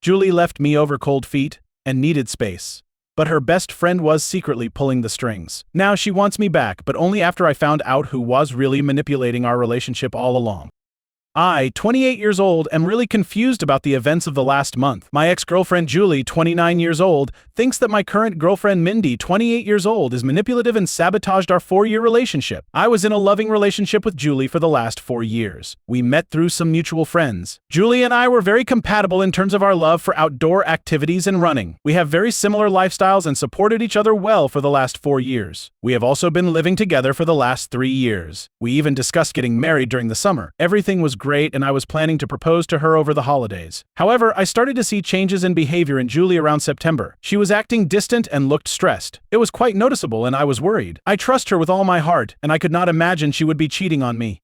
Julie left me over cold feet and needed space. But her best friend was secretly pulling the strings. Now she wants me back, but only after I found out who was really manipulating our relationship all along. I, 28 years old, am really confused about the events of the last month. My ex-girlfriend Julie, 29 years old, thinks that my current girlfriend Mindy, 28 years old, is manipulative and sabotaged our 4-year relationship. I was in a loving relationship with Julie for the last 4 years. We met through some mutual friends. Julie and I were very compatible in terms of our love for outdoor activities and running. We have very similar lifestyles and supported each other well for the last 4 years. We have also been living together for the last 3 years. We even discussed getting married during the summer. Everything was great, and I was planning to propose to her over the holidays. However, I started to see changes in behavior in Julie around September. She was acting distant and looked stressed. It was quite noticeable, and I was worried. I trust her with all my heart, and I could not imagine she would be cheating on me.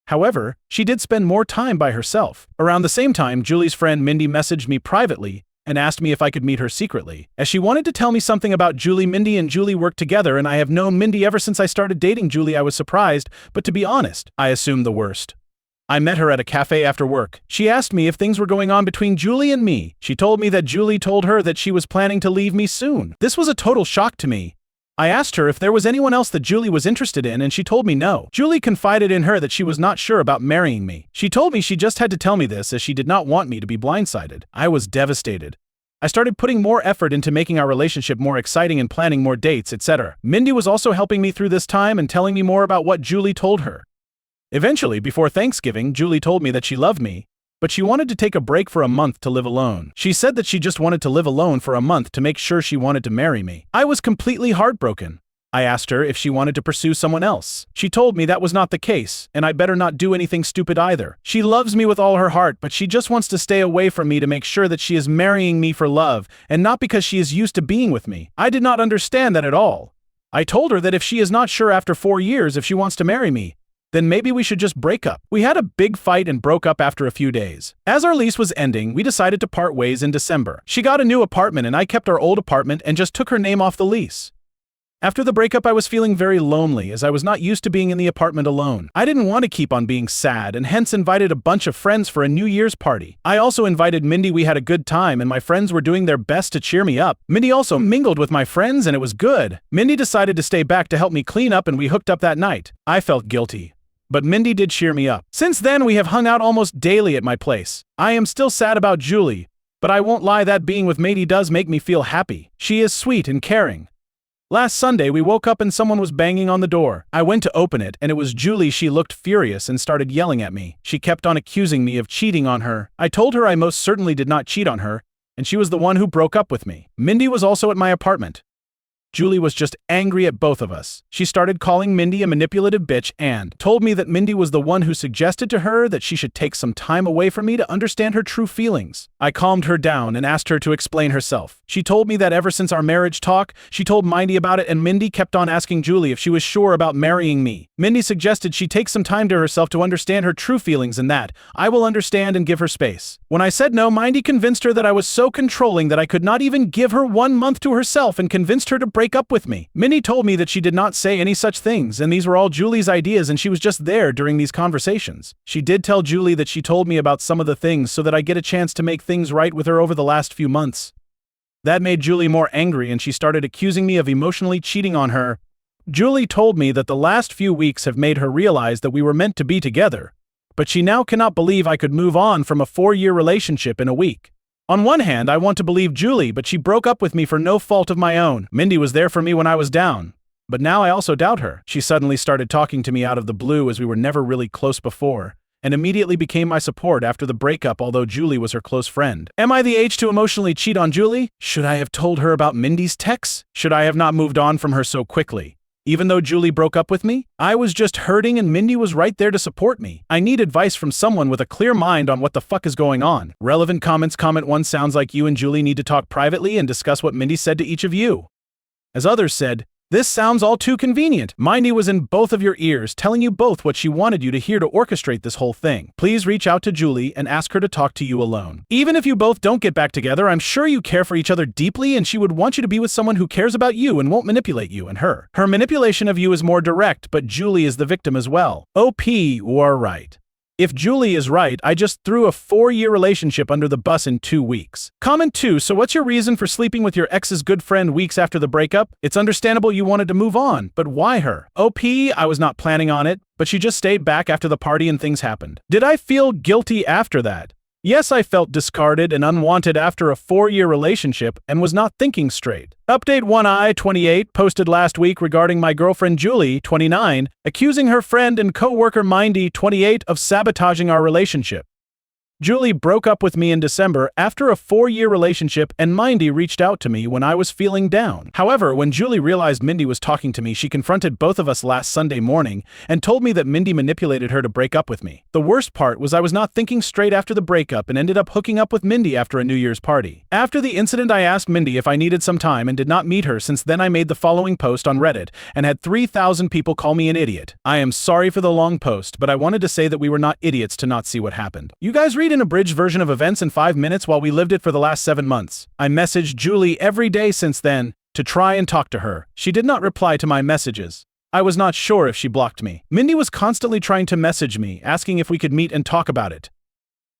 However, she did spend more time by herself. Around the same time, Julie's friend Mindy messaged me privately and asked me if I could meet her secretly, as she wanted to tell me something about Julie. Mindy and Julie worked together, and I have known Mindy ever since I started dating Julie. I was surprised, but to be honest, I assumed the worst. I met her at a cafe after work. She asked me if things were going on between Julie and me. She told me that Julie told her that she was planning to leave me soon. This was a total shock to me. I asked her if there was anyone else that Julie was interested in, and she told me no. Julie confided in her that she was not sure about marrying me. She told me she just had to tell me this as she did not want me to be blindsided. I was devastated. I started putting more effort into making our relationship more exciting and planning more dates, etc. Mindy was also helping me through this time and telling me more about what Julie told her. Eventually, before Thanksgiving, Julie told me that she loved me, but she wanted to take a break for a month to live alone. She said that she just wanted to live alone for a month to make sure she wanted to marry me. I was completely heartbroken. I asked her if she wanted to pursue someone else. She told me that was not the case, and I better not do anything stupid either. She loves me with all her heart, but she just wants to stay away from me to make sure that she is marrying me for love, and not because she is used to being with me. I did not understand that at all. I told her that if she is not sure after 4 years if she wants to marry me, then maybe we should just break up. We had a big fight and broke up after a few days. As our lease was ending, we decided to part ways in December. She got a new apartment and I kept our old apartment and just took her name off the lease. After the breakup, I was feeling very lonely as I was not used to being in the apartment alone. I didn't want to keep on being sad and hence invited a bunch of friends for a New Year's party. I also invited Mindy. We had a good time and my friends were doing their best to cheer me up. Mindy also mingled with my friends and it was good. Mindy decided to stay back to help me clean up and we hooked up that night. I felt guilty, but Mindy did cheer me up. Since then, we have hung out almost daily at my place. I am still sad about Julie, but I won't lie that being with Mindy does make me feel happy. She is sweet and caring. Last Sunday, we woke up and someone was banging on the door. I went to open it and it was Julie. She looked furious and started yelling at me. She kept on accusing me of cheating on her. I told her I most certainly did not cheat on her, and she was the one who broke up with me. Mindy was also at my apartment. Julie was just angry at both of us. She started calling Mindy a manipulative bitch and told me that Mindy was the one who suggested to her that she should take some time away from me to understand her true feelings. I calmed her down and asked her to explain herself. She told me that ever since our marriage talk, she told Mindy about it and Mindy kept on asking Julie if she was sure about marrying me. Mindy suggested she take some time to herself to understand her true feelings and that I will understand and give her space. When I said no, Mindy convinced her that I was so controlling that I could not even give her 1 month to herself and convinced her to break up with me. Mindy told me that she did not say any such things and these were all Julie's ideas and she was just there during these conversations. She did tell Julie that she told me about some of the things so that I get a chance to make things right with her over the last few months. That made Julie more angry and she started accusing me of emotionally cheating on her. Julie told me that the last few weeks have made her realize that we were meant to be together, but she now cannot believe I could move on from a 4-year relationship in a week. On one hand, I want to believe Julie, but she broke up with me for no fault of my own. Mindy was there for me when I was down, but now I also doubt her. She suddenly started talking to me out of the blue as we were never really close before, and immediately became my support after the breakup, although Julie was her close friend. Am I the age to emotionally cheat on Julie? Should I have told her about Mindy's texts? Should I have not moved on from her so quickly? Even though Julie broke up with me, I was just hurting and Mindy was right there to support me. I need advice from someone with a clear mind on what the fuck is going on. Relevant comments. Comment 1: sounds like you and Julie need to talk privately and discuss what Mindy said to each of you. As others said, this sounds all too convenient. Mindy was in both of your ears, telling you both what she wanted you to hear to orchestrate this whole thing. Please reach out to Julie and ask her to talk to you alone. Even if you both don't get back together, I'm sure you care for each other deeply and she would want you to be with someone who cares about you and won't manipulate you and her. Her manipulation of you is more direct, but Julie is the victim as well. OP, you are right. If Julie is right, I just threw a 4-year relationship under the bus in 2 weeks. Comment 2. So what's your reason for sleeping with your ex's good friend weeks after the breakup? It's understandable you wanted to move on, but why her? OP, I was not planning on it, but she just stayed back after the party and things happened. Did I feel guilty after that? Yes, I felt discarded and unwanted after a 4-year relationship and was not thinking straight. Update 1i 28 posted last week regarding my girlfriend Julie, 29, accusing her friend and co-worker Mindy, 28, of sabotaging our relationship. Julie broke up with me in December after a 4-year relationship, and Mindy reached out to me when I was feeling down. However, when Julie realized Mindy was talking to me, she confronted both of us last Sunday morning and told me that Mindy manipulated her to break up with me. The worst part was I was not thinking straight after the breakup and ended up hooking up with Mindy after a New Year's party. After the incident, I asked Mindy if I needed some time and did not meet her. Since then, I made the following post on Reddit and had 3,000 people call me an idiot. I am sorry for the long post, but I wanted to say that we were not idiots to not see what happened. You guys read an abridged version of events in 5 minutes while we lived it for the last 7 months. I messaged Julie every day since then to try and talk to her. She did not reply to my messages. I was not sure if she blocked me. Mindy was constantly trying to message me, asking if we could meet and talk about it.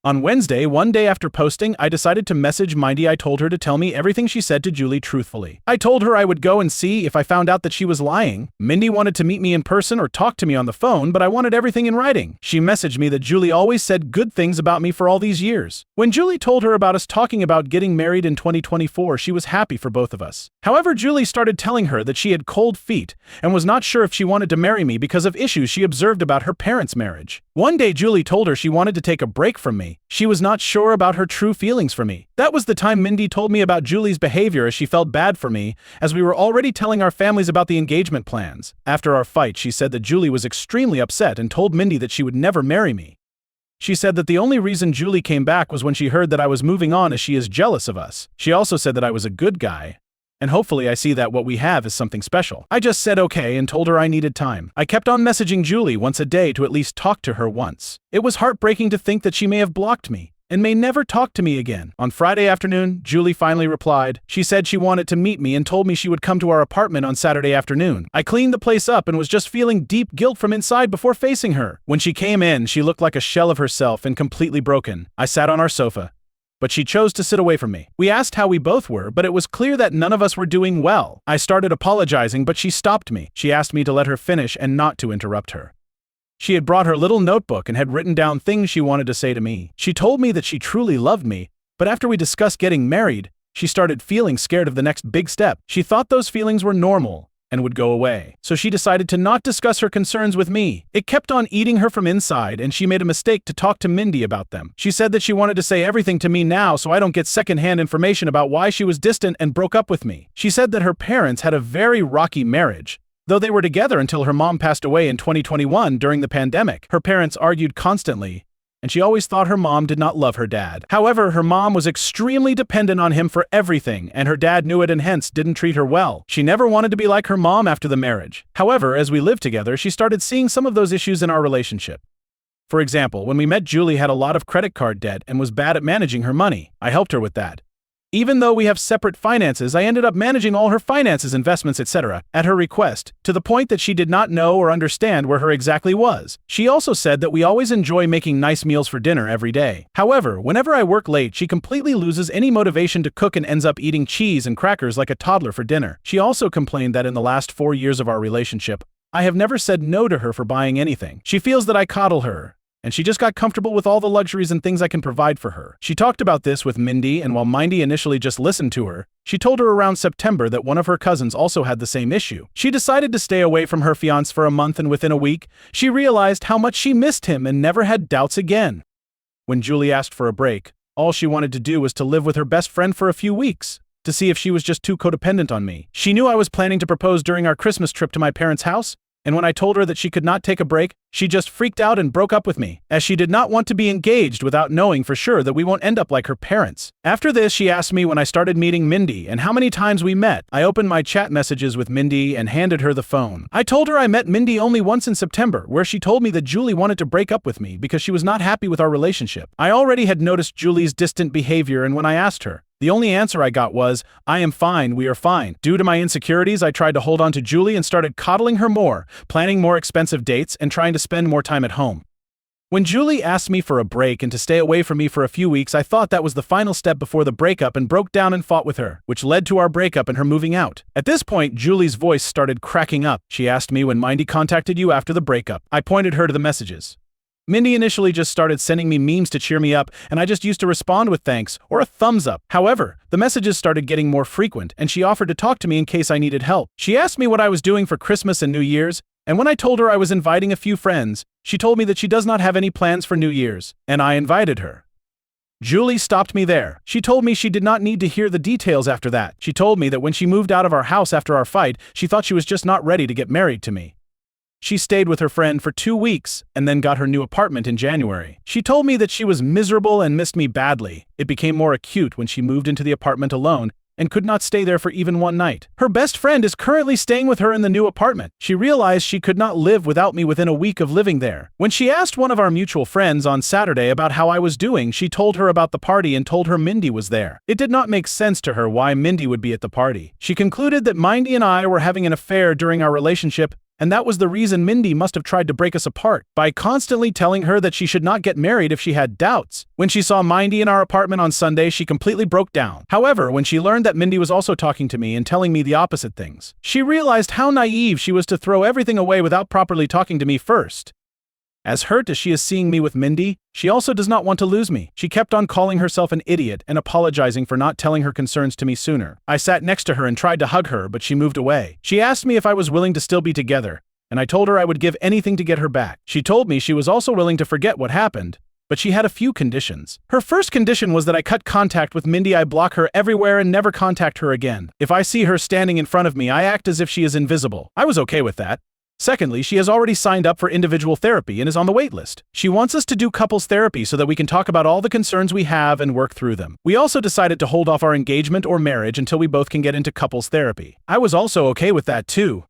On Wednesday, one day after posting, I decided to message Mindy. I told her to tell me everything she said to Julie truthfully. I told her I would go and see if I found out that she was lying. Mindy wanted to meet me in person or talk to me on the phone, but I wanted everything in writing. She messaged me that Julie always said good things about me for all these years. When Julie told her about us talking about getting married in 2024, she was happy for both of us. However, Julie started telling her that she had cold feet and was not sure if she wanted to marry me because of issues she observed about her parents' marriage. One day, Julie told her she wanted to take a break from me. She was not sure about her true feelings for me. That was the time Mindy told me about Julie's behavior, as she felt bad for me, as we were already telling our families about the engagement plans. After our fight, she said that Julie was extremely upset and told Mindy that she would never marry me. She said that the only reason Julie came back was when she heard that I was moving on, as she is jealous of us. She also said that I was a good guy, and hopefully I see that what we have is something special. I just said okay and told her I needed time. I kept on messaging Julie once a day to at least talk to her once. It was heartbreaking to think that she may have blocked me and may never talk to me again. On Friday afternoon, Julie finally replied. She said she wanted to meet me and told me she would come to our apartment on Saturday afternoon. I cleaned the place up and was just feeling deep guilt from inside before facing her. When she came in, she looked like a shell of herself and completely broken. I sat on our sofa, but she chose to sit away from me. We asked how we both were, but it was clear that none of us were doing well. I started apologizing, but she stopped me. She asked me to let her finish and not to interrupt her. She had brought her little notebook and had written down things she wanted to say to me. She told me that she truly loved me, but after we discussed getting married, she started feeling scared of the next big step. She thought those feelings were normal and would go away, so she decided to not discuss her concerns with me. It kept on eating her from inside, and she made a mistake to talk to Mindy about them. She said that she wanted to say everything to me now so I don't get secondhand information about why she was distant and broke up with me. She said that her parents had a very rocky marriage, though they were together until her mom passed away in 2021 during the pandemic. Her parents argued constantly, and she always thought her mom did not love her dad. However, her mom was extremely dependent on him for everything, and her dad knew it and hence didn't treat her well. She never wanted to be like her mom after the marriage. However, as we lived together, she started seeing some of those issues in our relationship. For example, when we met, Julie had a lot of credit card debt and was bad at managing her money. I helped her with that. Even though we have separate finances, I ended up managing all her finances, investments, etc., at her request, to the point that she did not know or understand where her exactly was. She also said that we always enjoy making nice meals for dinner every day. However, whenever I work late, she completely loses any motivation to cook and ends up eating cheese and crackers like a toddler for dinner. She also complained that in the last 4 years of our relationship, I have never said no to her for buying anything. She feels that I coddle her, and she just got comfortable with all the luxuries and things I can provide for her. She talked about this with Mindy, and while Mindy initially just listened to her, she told her around September that one of her cousins also had the same issue. She decided to stay away from her fiancé for a month, and within a week, she realized how much she missed him and never had doubts again. When Julie asked for a break, all she wanted to do was to live with her best friend for a few weeks, to see if she was just too codependent on me. She knew I was planning to propose during our Christmas trip to my parents' house, and when I told her that she could not take a break, she just freaked out and broke up with me, as she did not want to be engaged without knowing for sure that we won't end up like her parents. After this, she asked me when I started meeting Mindy and how many times we met. I opened my chat messages with Mindy and handed her the phone. I told her I met Mindy only once in September, where she told me that Julie wanted to break up with me because she was not happy with our relationship. I already had noticed Julie's distant behavior, and when I asked her, the only answer I got was, "I am fine, we are fine." Due to my insecurities, I tried to hold on to Julie and started coddling her more, planning more expensive dates, and trying to spend more time at home. When Julie asked me for a break and to stay away from me for a few weeks, I thought that was the final step before the breakup and broke down and fought with her, which led to our breakup and her moving out. At this point, Julie's voice started cracking up. She asked me when Mindy contacted you after the breakup. I pointed her to the messages. Mindy initially just started sending me memes to cheer me up, and I just used to respond with thanks or a thumbs up. However, the messages started getting more frequent, and she offered to talk to me in case I needed help. She asked me what I was doing for Christmas and New Year's, and when I told her I was inviting a few friends, she told me that she does not have any plans for New Year's, and I invited her. Julie stopped me there. She told me she did not need to hear the details after that. She told me that when she moved out of our house after our fight, she thought she was just not ready to get married to me. She stayed with her friend for 2 weeks and then got her new apartment in January. She told me that she was miserable and missed me badly. It became more acute when she moved into the apartment alone and could not stay there for even one night. Her best friend is currently staying with her in the new apartment. She realized she could not live without me within a week of living there. When she asked one of our mutual friends on Saturday about how I was doing, she told her about the party and told her Mindy was there. It did not make sense to her why Mindy would be at the party. She concluded that Mindy and I were having an affair during our relationship, and that was the reason Mindy must have tried to break us apart, by constantly telling her that she should not get married if she had doubts. When she saw Mindy in our apartment on Sunday, she completely broke down. However, when she learned that Mindy was also talking to me and telling me the opposite things, she realized how naive she was to throw everything away without properly talking to me first. As hurt as she is seeing me with Mindy, she also does not want to lose me. She kept on calling herself an idiot and apologizing for not telling her concerns to me sooner. I sat next to her and tried to hug her, but she moved away. She asked me if I was willing to still be together, and I told her I would give anything to get her back. She told me she was also willing to forget what happened, but she had a few conditions. Her first condition was that I cut contact with Mindy. I block her everywhere and never contact her again. If I see her standing in front of me, I act as if she is invisible. I was okay with that. Secondly, she has already signed up for individual therapy and is on the wait list. She wants us to do couples therapy so that we can talk about all the concerns we have and work through them. We also decided to hold off our engagement or marriage until we both can get into couples therapy. I was also okay with that too.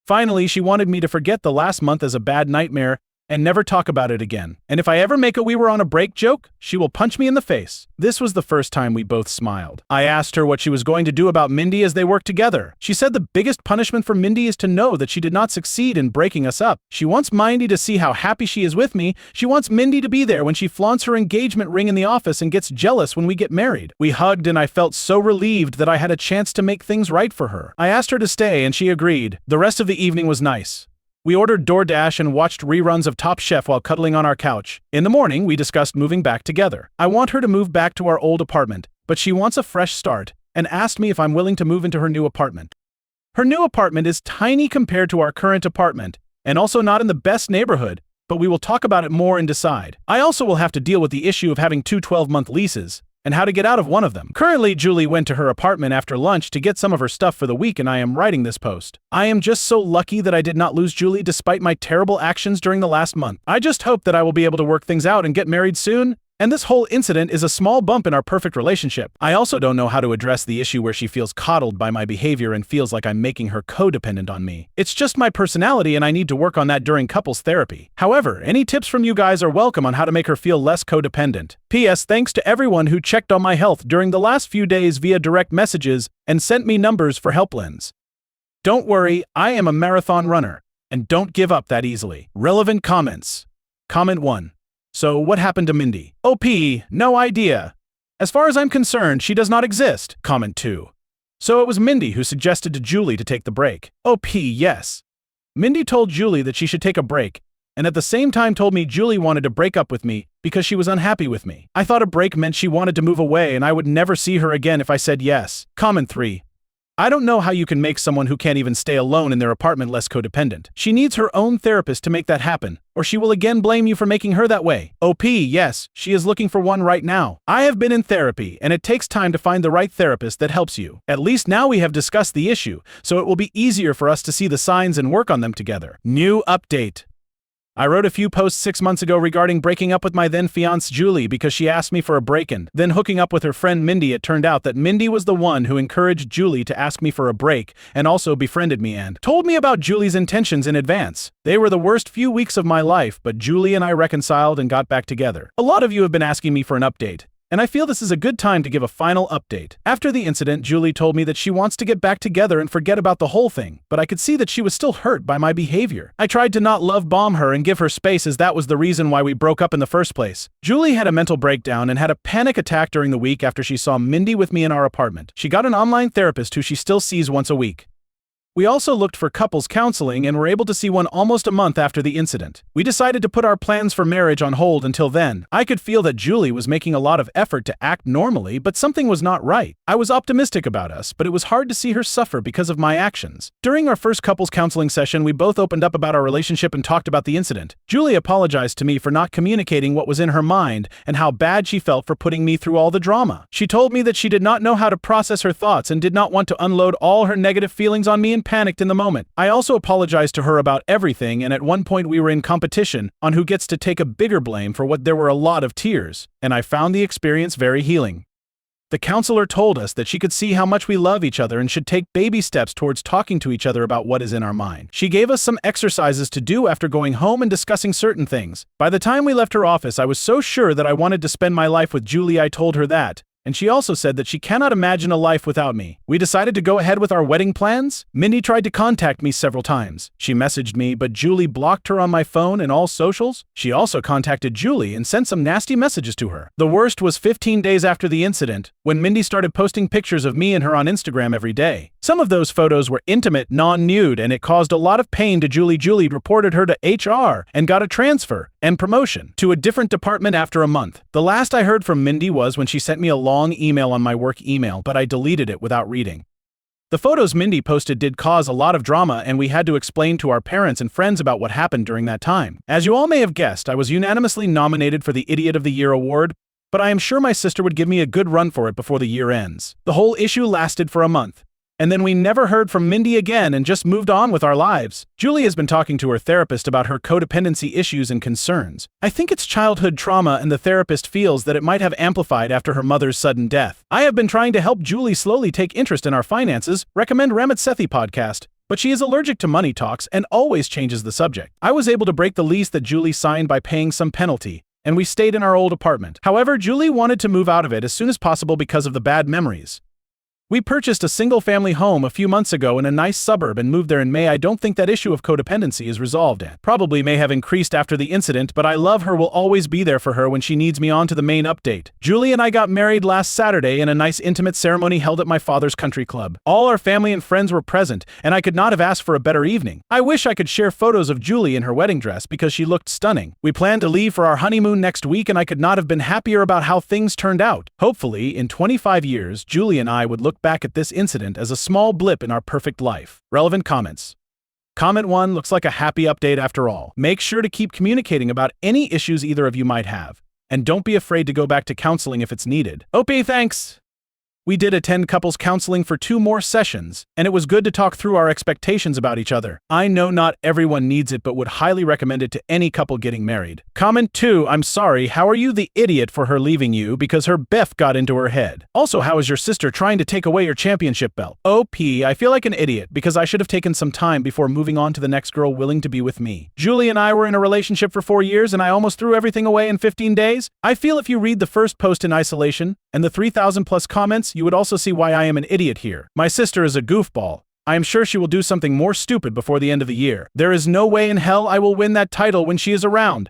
Finally, she wanted me to forget the last month as a bad nightmare and never talk about it again. And if I ever make a "we were on a break" joke, she will punch me in the face. This was the first time we both smiled. I asked her what she was going to do about Mindy as they worked together. She said the biggest punishment for Mindy is to know that she did not succeed in breaking us up. She wants Mindy to see how happy she is with me. She wants Mindy to be there when she flaunts her engagement ring in the office and gets jealous when we get married. We hugged and I felt so relieved that I had a chance to make things right for her. I asked her to stay and she agreed. The rest of the evening was nice. We ordered DoorDash and watched reruns of Top Chef while cuddling on our couch. In the morning, we discussed moving back together. I want her to move back to our old apartment, but she wants a fresh start and asked me if I'm willing to move into her new apartment. Her new apartment is tiny compared to our current apartment, and also not in the best neighborhood, but we will talk about it more and decide. I also will have to deal with the issue of having 2 12-month leases, and how to get out of one of them. Currently, Julie went to her apartment after lunch to get some of her stuff for the week, and I am writing this post. I am just so lucky that I did not lose Julie despite my terrible actions during the last month. I just hope that I will be able to work things out and get married soon, and this whole incident is a small bump in our perfect relationship. I also don't know how to address the issue where she feels coddled by my behavior and feels like I'm making her codependent on me. It's just my personality and I need to work on that during couples therapy. However, any tips from you guys are welcome on how to make her feel less codependent. P.S. Thanks to everyone who checked on my health during the last few days via direct messages and sent me numbers for helplines. Don't worry, I am a marathon runner, and don't give up that easily. Relevant comments. Comment 1. So what happened to Mindy? OP, no idea. As far as I'm concerned, she does not exist. Comment 2. So it was Mindy who suggested to Julie to take the break. OP, yes. Mindy told Julie that she should take a break, and at the same time told me Julie wanted to break up with me because she was unhappy with me. I thought a break meant she wanted to move away and I would never see her again if I said yes. Comment 3. I don't know how you can make someone who can't even stay alone in their apartment less codependent. She needs her own therapist to make that happen, or she will again blame you for making her that way. OP, yes, she is looking for one right now. I have been in therapy, and it takes time to find the right therapist that helps you. At least now we have discussed the issue, so it will be easier for us to see the signs and work on them together. New update. I wrote a few posts 6 months ago regarding breaking up with my then fiancée Julie because she asked me for a break and then hooking up with her friend Mindy. It turned out that Mindy was the one who encouraged Julie to ask me for a break and also befriended me and told me about Julie's intentions in advance. They were the worst few weeks of my life, but Julie and I reconciled and got back together. A lot of you have been asking me for an update, and I feel this is a good time to give a final update. After the incident, Julie told me that she wants to get back together and forget about the whole thing, but I could see that she was still hurt by my behavior. I tried to not love bomb her and give her space, as that was the reason why we broke up in the first place. Julie had a mental breakdown and had a panic attack during the week after she saw Mindy with me in our apartment. She got an online therapist who she still sees once a week. We also looked for couples counseling and were able to see one almost a month after the incident. We decided to put our plans for marriage on hold until then. I could feel that Julie was making a lot of effort to act normally, but something was not right. I was optimistic about us, but it was hard to see her suffer because of my actions. During our first couples counseling session, we both opened up about our relationship and talked about the incident. Julie apologized to me for not communicating what was in her mind and how bad she felt for putting me through all the drama. She told me that she did not know how to process her thoughts and did not want to unload all her negative feelings on me and panicked in the moment. I also apologized to her about everything, and at one point we were in competition on who gets to take a bigger blame for what. There were a lot of tears, and I found the experience very healing. The counselor told us that she could see how much we love each other and should take baby steps towards talking to each other about what is in our mind. She gave us some exercises to do after going home and discussing certain things. By the time we left her office, I was so sure that I wanted to spend my life with Julie. I told her that, and she also said that she cannot imagine a life without me. We decided to go ahead with our wedding plans. Mindy tried to contact me several times. She messaged me, but Julie blocked her on my phone and all socials. She also contacted Julie and sent some nasty messages to her. The worst was 15 days after the incident, when Mindy started posting pictures of me and her on Instagram every day. Some of those photos were intimate, non-nude, and it caused a lot of pain to Julie. Julie reported her to HR and got a transfer and promotion to a different department after a month. The last I heard from Mindy was when she sent me a long email on my work email, but I deleted it without reading. The photos Mindy posted did cause a lot of drama, and we had to explain to our parents and friends about what happened during that time. As you all may have guessed, I was unanimously nominated for the Idiot of the Year award, but I am sure my sister would give me a good run for it before the year ends. The whole issue lasted for a month, and then we never heard from Mindy again and just moved on with our lives. Julie has been talking to her therapist about her codependency issues and concerns. I think it's childhood trauma, and the therapist feels that it might have amplified after her mother's sudden death. I have been trying to help Julie slowly take interest in our finances, recommend Ramit Sethi podcast, but she is allergic to money talks and always changes the subject. I was able to break the lease that Julie signed by paying some penalty, and we stayed in our old apartment. However, Julie wanted to move out of it as soon as possible because of the bad memories. We purchased a single-family home a few months ago in a nice suburb and moved there in May. I don't think that issue of codependency is resolved yet. Probably may have increased after the incident, but I love her, will always be there for her when she needs me. On to the main update. Julie and I got married last Saturday in a nice intimate ceremony held at my father's country club. All our family and friends were present, and I could not have asked for a better evening. I wish I could share photos of Julie in her wedding dress because she looked stunning. We plan to leave for our honeymoon next week, and I could not have been happier about how things turned out. Hopefully, in 25 years, Julie and I would look back at this incident as a small blip in our perfect life. Relevant comments. Comment 1 looks like a happy update after all. Make sure to keep communicating about any issues either of you might have, and don't be afraid to go back to counseling if it's needed. OP, thanks! We did attend couples counseling for 2 more sessions, and it was good to talk through our expectations about each other. I know not everyone needs it, but would highly recommend it to any couple getting married. Comment 2, I'm sorry, how are you the idiot for her leaving you because her Beth got into her head? Also, how is your sister trying to take away your championship belt? OP, I feel like an idiot because I should have taken some time before moving on to the next girl willing to be with me. Julie and I were in a relationship for 4 years and I almost threw everything away in 15 days. I feel if you read the first post in isolation and the 3,000 plus comments, you would also see why I am an idiot here. My sister is a goofball. I am sure she will do something more stupid before the end of the year. There is no way in hell I will win that title when she is around.